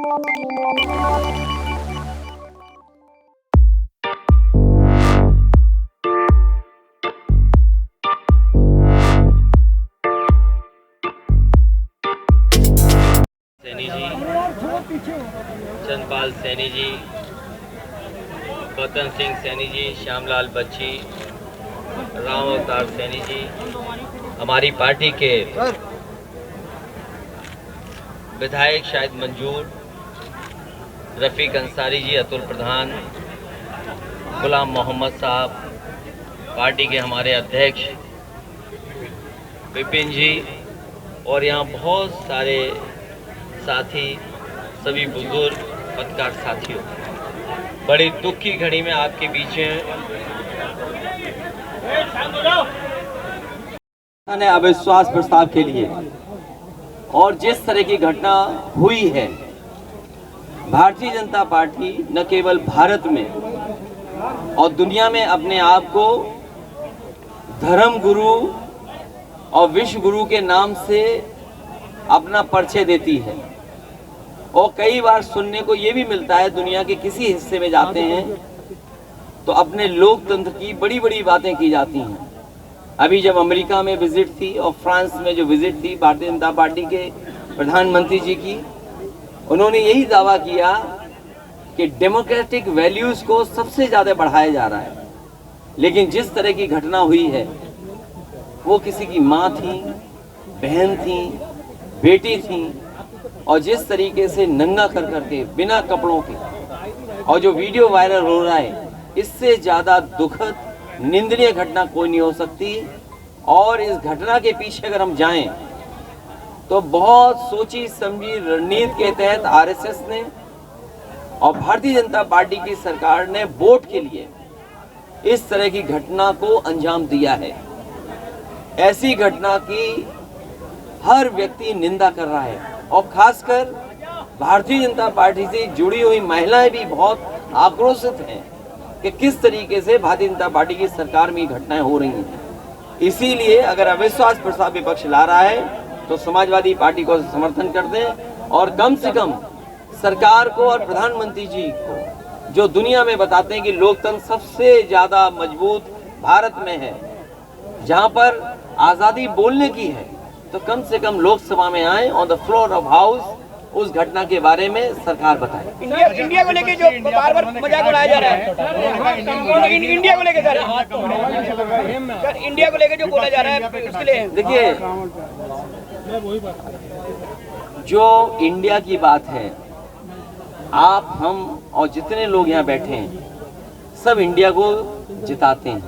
सैनी जी, चंद्रपाल सैनी जी, बतन सिंह सैनी जी, श्यामलाल बच्ची, राम अवतार सैनी जी, हमारी पार्टी के विधायक शाहिद मंजूर, रफ़ीक अंसारी जी, अतुल प्रधान, गुलाम मोहम्मद साहब, पार्टी के हमारे अध्यक्ष विपिन जी और यहाँ बहुत सारे साथी, सभी बुजुर्ग पत्रकार साथियों, बड़ी दुख की घड़ी में आपके बीच में अविश्वास प्रस्ताव के लिए और जिस तरह की घटना हुई है, भारतीय जनता पार्टी न केवल भारत में और दुनिया में अपने आप को धर्म गुरु और विश्व गुरु के नाम से अपना परिचय देती है और कई बार सुनने को ये भी मिलता है, दुनिया के किसी हिस्से में जाते हैं तो अपने लोकतंत्र की बड़ी बड़ी बातें की जाती हैं। अभी जब अमेरिका में विजिट थी और फ्रांस में जो विजिट थी भारतीय जनता पार्टी के प्रधानमंत्री जी की, उन्होंने यही दावा किया कि डेमोक्रेटिक वैल्यूज को सबसे ज़्यादा बढ़ाया जा रहा है, लेकिन जिस तरह की घटना हुई है वो किसी की माँ थी, बहन थी, बेटी थी और जिस तरीके से नंगा कर करके बिना कपड़ों के और जो वीडियो वायरल हो रहा है, इससे ज़्यादा दुखद निंदनीय घटना कोई नहीं हो सकती। और इस घटना के पीछे अगर हम जाएं तो बहुत सोची समझी रणनीति के तहत आरएसएस ने और भारतीय जनता पार्टी की सरकार ने वोट के लिए इस तरह की घटना को अंजाम दिया है। ऐसी घटना की हर व्यक्ति निंदा कर रहा है और खासकर भारतीय जनता पार्टी से जुड़ी हुई महिलाएं भी बहुत आक्रोशित हैं कि किस तरीके से भारतीय जनता पार्टी की सरकार में घटनाएं हो रही हैं। इसीलिए अगर अविश्वास प्रस्ताव विपक्ष ला रहा है तो समाजवादी पार्टी को समर्थन कर दें और कम से कम सरकार को और प्रधानमंत्री जी को, जो दुनिया में बताते हैं कि लोकतंत्र सबसे ज्यादा मजबूत भारत में है, जहां पर आजादी बोलने की है, तो कम से कम लोकसभा में आए, on the floor of house उस घटना के बारे में सरकार बताए। इंडिया को लेके जो बार बार मजाक उड़ाया जा रहा है, इंडिया को लेके सर इंडिया को लेके जो बोला जा रहा है उसके लिए देखिए, जो इंडिया की बात है, आप, हम और जितने लोग यहाँ बैठे हैं सब इंडिया को जिताते हैं।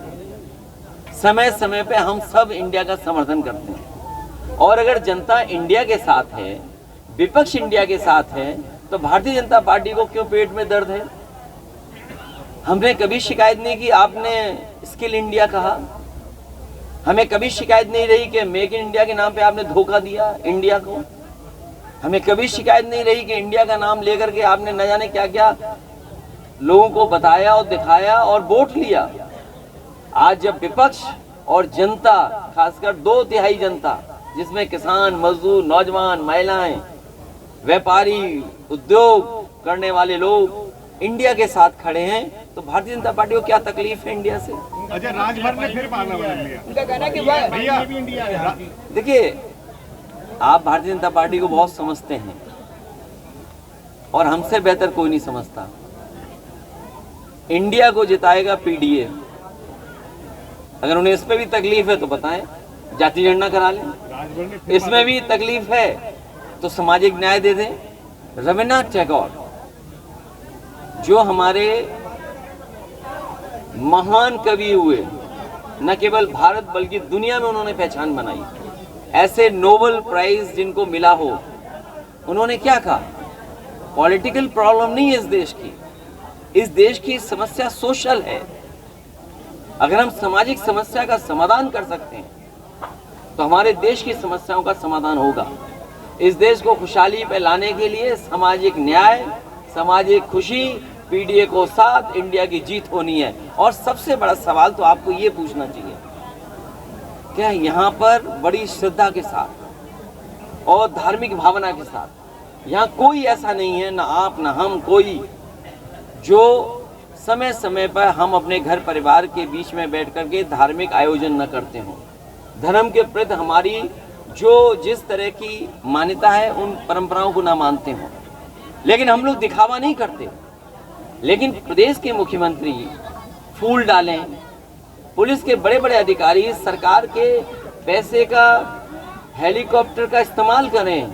समय समय पे हम सब इंडिया का समर्थन करते हैं और अगर जनता इंडिया के साथ है, विपक्ष इंडिया के साथ है, तो भारतीय जनता पार्टी को क्यों पेट में दर्द है? हमने कभी शिकायत नहीं की आपने स्किल इंडिया कहा, हमें कभी शिकायत नहीं रही कि मेक इन इंडिया के नाम पे आपने धोखा दिया इंडिया को, हमें कभी शिकायत नहीं रही कि इंडिया का नाम लेकर के आपने न जाने क्या क्या लोगों को बताया और दिखाया और वोट लिया। आज जब विपक्ष और जनता, खासकर 2/3 जनता जिसमें किसान, मजदूर, नौजवान, महिलाएं, व्यापारी, उद्योग करने वाले लोग इंडिया के साथ खड़े हैं, तो भारतीय जनता पार्टी को क्या तकलीफ है इंडिया से? अच्छा, राजभर ने फिर बहाना बना लिया। उनका कहना है कि भैया भी इंडिया है। देखिए, आप भारतीय जनता पार्टी को बहुत समझते हैं और हमसे बेहतर कोई नहीं समझता। इंडिया को जिताएगा पीडीए। अगर उन्हें इसमें भी तकलीफ है तो बताएं, जाति गणना करा लें। इसमें भी तकलीफ है तो सामाजिक न्याय दे दें। रविन्द्रनाथ टैगोर, जो हमारे महान कवि हुए, न केवल भारत बल्कि दुनिया में उन्होंने पहचान बनाई, ऐसे नोबेल प्राइज जिनको मिला हो, उन्होंने क्या कहा? पॉलिटिकल प्रॉब्लम नहीं है इस देश की, इस देश की समस्या सोशल है। अगर हम सामाजिक समस्या का समाधान कर सकते हैं तो हमारे देश की समस्याओं का समाधान होगा। इस देश को खुशहाली पे लाने के लिए सामाजिक न्याय, सामाजिक खुशी, पीडीए को साथ इंडिया की जीत होनी है। और सबसे बड़ा सवाल तो आपको ये पूछना चाहिए, क्या यहाँ पर बड़ी श्रद्धा के साथ और धार्मिक भावना के साथ यहाँ कोई ऐसा नहीं है, ना आप ना हम, कोई जो समय समय पर हम अपने घर परिवार के बीच में बैठ करके धार्मिक आयोजन न करते हों। धर्म के प्रति हमारी जो जिस तरह की मान्यता है उन परंपराओं को ना मानते हों, लेकिन हम लोग दिखावा नहीं करते। लेकिन प्रदेश के मुख्यमंत्री फूल डालें, पुलिस के बड़े बड़े अधिकारी सरकार के पैसे का हेलीकॉप्टर का इस्तेमाल करें,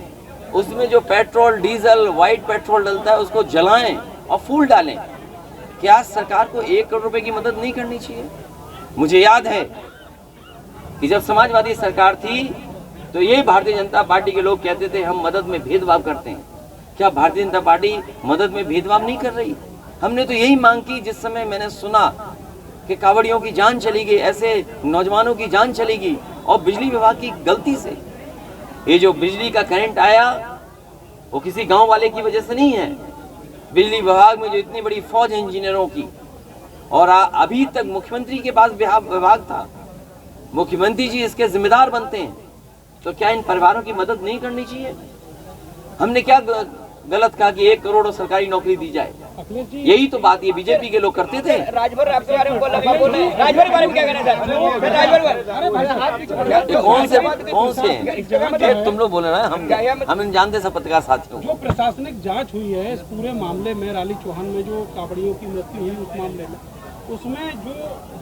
उसमें जो पेट्रोल डीजल वाइट पेट्रोल डलता है उसको जलाएं और फूल डालें। क्या सरकार को 1 करोड़ रुपए की मदद नहीं करनी चाहिए? मुझे याद है कि जब समाजवादी सरकार थी तो यही भारतीय जनता पार्टी के लोग कहते थे हम मदद में भेदभाव करते हैं। क्या भारतीय जनता पार्टी मदद में भेदभाव नहीं कर रही? हमने तो यही मांग की जिस समय मैंने सुना कि कांवड़ियों की जान चली गई, ऐसे नौजवानों की जान चली गई और बिजली विभाग की गलती से। ये जो बिजली का करंट आया वो किसी गांव वाले की वजह से नहीं है। बिजली विभाग में जो इतनी बड़ी फौज है इंजीनियरों की, और अभी तक मुख्यमंत्री के पास विभाग था, मुख्यमंत्री जी इसके जिम्मेदार बनते हैं, तो क्या इन परिवारों की मदद नहीं करनी चाहिए? हमने क्या गलत कहा कि 1 करोड़ सरकारी नौकरी दी जाए? यही तो बात ये बीजेपी के लोग करते थे। राजभर आपके बारे में बोल रहे हैं, राजभर के बारे में क्या कहना चाहते हैं? राजभर कौन से हैं? तुम लोग बोले ना, हम जानते सब पत्रकार साथियों। जो प्रशासनिक जांच हुई है इस पूरे मामले में, राली चौहान में जो कांवड़ियों की मृत्यु हुई उस मामले में, उसमें जो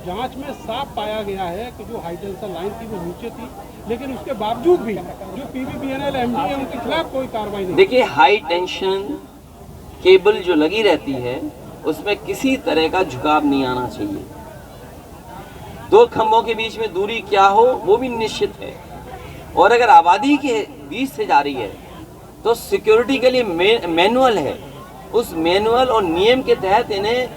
जांच में साफ पाया गया है कि जो हाई टेंशन लाइन थी वो नीचे थी, लेकिन उसके बावजूद भी जो PVBNL MD है उनके खिलाफ कोई कार्रवाई नहीं। देखिए, हाई टेंशन केबल जो लगी रहती है उसमें किसी तरह का झुकाव नहीं आना चाहिए। 2 खंभों के बीच में दूरी क्या हो वो भी निश्चित है, और अगर आबादी के बीच से जा रही है तो सिक्योरिटी के लिए मैनुअल है, उस मैनुअल और नियम के तहत इन्हें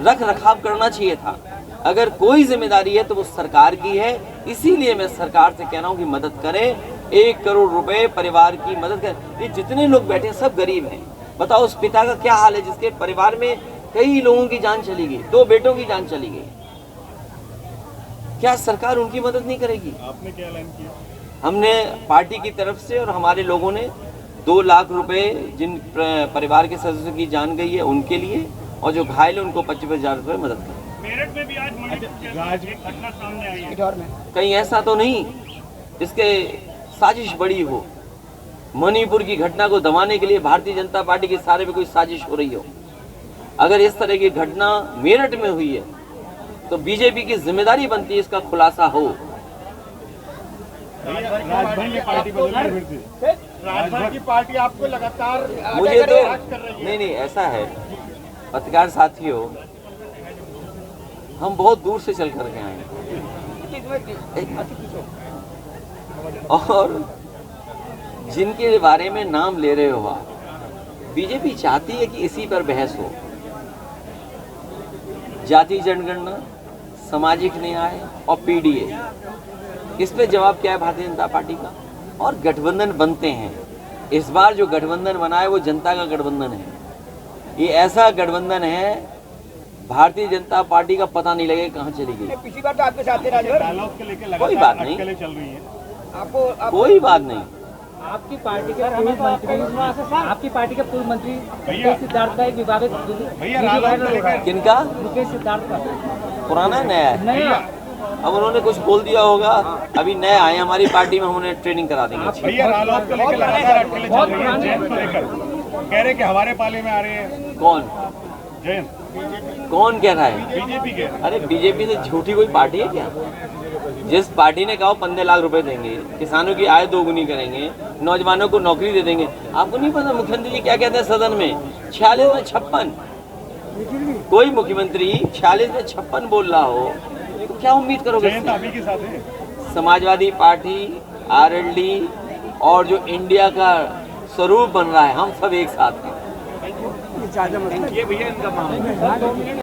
रख रखाव करना चाहिए था। अगर कोई जिम्मेदारी है तो वो सरकार की है। इसीलिए मैं सरकार से कह रहा हूँ कि मदद करें, 1 करोड़ रुपए परिवार की मदद करें। ये जितने लोग बैठे हैं सब गरीब हैं। बताओ उस पिता का क्या हाल है जिसके परिवार में कई लोगों की जान चली गई, 2 बेटों की जान चली गई। क्या सरकार उनकी मदद नहीं करेगी? आपने क्या ऐलान किया? हमने पार्टी की तरफ से और हमारे लोगों ने 2 लाख रुपए जिन परिवार के सदस्यों की जान गई है उनके लिए, और जो घायल है उनको 25,000 रुपए मदद करें। मेरठ में भी आज घटना सामने आई है। कहीं ऐसा तो नहीं इसके साजिश बड़ी हो, मणिपुर की घटना को दबाने के लिए भारतीय जनता पार्टी के सारे में कोई साजिश हो रही हो। अगर इस तरह की घटना मेरठ में हुई है तो बीजेपी की जिम्मेदारी बनती है इसका खुलासा हो। राजभर की पार्टी बदल फिर से। राजभर की पार्टी आपको लगातार मुझे तो नहीं ऐसा है पत्रकार साथियों, हम बहुत दूर से चल करके आए और जिनके बारे में नाम ले रहे हो आप, बीजेपी चाहती है कि इसी पर बहस हो। जाति जनगणना, सामाजिक न्याय और PDA, इस पे जवाब क्या है भारतीय जनता पार्टी का? और गठबंधन बनते हैं। इस बार जो गठबंधन बना है वो जनता का गठबंधन है। ये ऐसा गठबंधन है भारतीय जनता पार्टी का पता नहीं लगे कहाँ चली गई। पिछली बार तो आपके साथ थे राजभर, डायलॉग के लेके कोई बात नहीं, चल रही है। आपको कोई बात नहीं। आपकी पार्टी के पूर्व मंत्री मुकेश सिद्धार्थ का एक विवादित किनका? मुकेश सिद्धार्थ का पुराना है नया है? नया। अब उन्होंने कुछ बोल दिया होगा, अभी नए आए हमारी पार्टी में, हम उन्हें ट्रेनिंग करा देंगे। भैया डायलॉग को लेकर लगातार अटकलें चल रही हैं। जैन को लेकर कह रहे कि हमारे पाले में आ रहे हैं। कौन जैन कौन कह रहा है? बीजेपी के। अरे बीजेपी से झूठी कोई पार्टी है क्या? जिस पार्टी ने कहा 15 लाख रुपए देंगे, किसानों की आय 2 गुनी करेंगे, नौजवानों को नौकरी दे देंगे। आपको नहीं पता मुख्यमंत्री जी क्या कहते हैं सदन में? 46 में 56। कोई मुख्यमंत्री 46 में 56 बोल रहा हो तो क्या उम्मीद करोगे? जैन अभी के साथ है। समाजवादी पार्टी, RLD और जो इंडिया का स्वरूप बन रहा है, हम सब एक साथ हैं। ये भैया इनका मामला